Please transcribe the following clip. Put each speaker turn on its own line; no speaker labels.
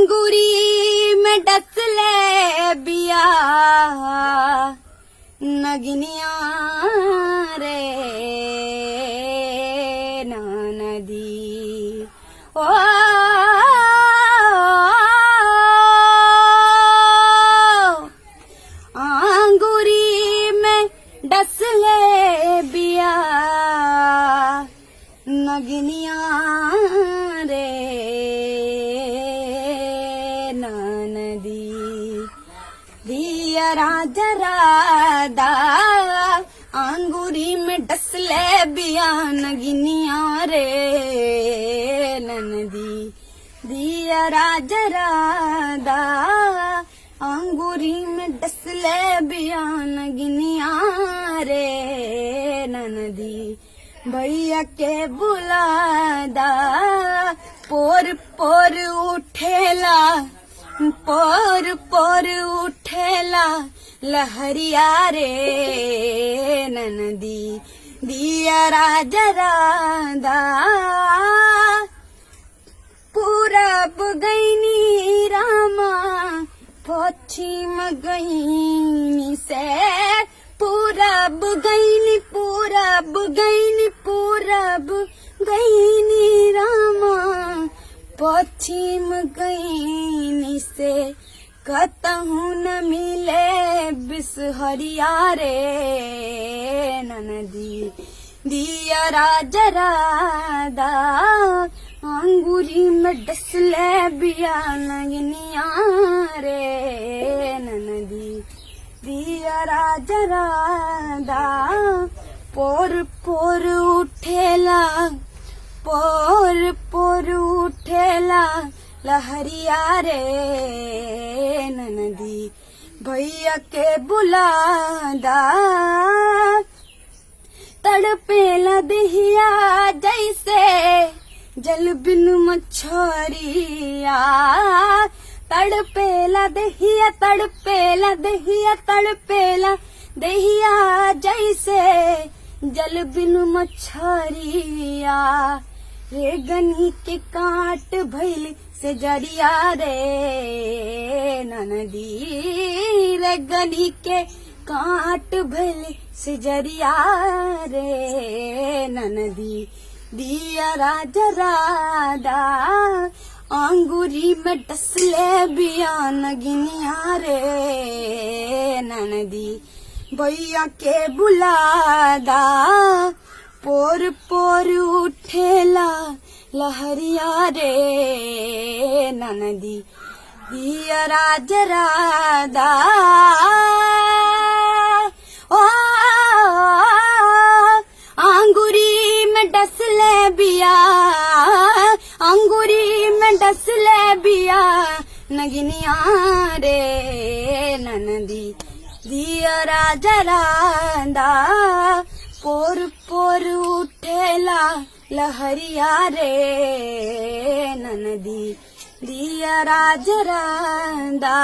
आंगूरी में डस ले बिया नगनिया रे नदी ओ आंगूरी में डस ले बिया नगनिया रे नदी दिया राजरादा आंगूरी में डस ले बिया नगनिया रे नदी दिया राजरादा आंगूरी में डस ले बिया नगनिया रे नदी भैया के बुलादा पोर पोर उठेला पोर पोर उठेला लहरिया रे नदी दिया राजरादा पूरब गईनी रामा पश्चिम गईनी से पूरब गईनी पूरब गईनी पूरब गईनी रामा पश्चिम गईनी से कतहू न मिले बिसहरिया रे नदी दिया राजरादा अंगूरी में डस ले बिया नगनिया रे नदी दिया राजरादा पोर पोर उठेला पोर पोर उठेला लहरिया रे नदी भैया के बुलादा तड़पेला दहिया जैसे जल बिन मछरिया तड़पेला दहिया तड़पेला दहिया तड़पेला दहिया जैसे जल बिन मछरिया रे गनी के काट भइल से जरिया रे नदी रे गनी के काट भइल से जरिया रे नदी दिया राजरादा अंगूरी में डस ले बिया नगनिया रे नदी भैया के बुलादा पोर पोर उठेला लहरिया रे नदी दिया राजरादा ओ अंगूरी में डस ले बिया अंगूरी में डस ले बिया नगनिया रे नदी दिया राजरादा पोर पोर उठेला लहरिया रे नदी दिया राजरादा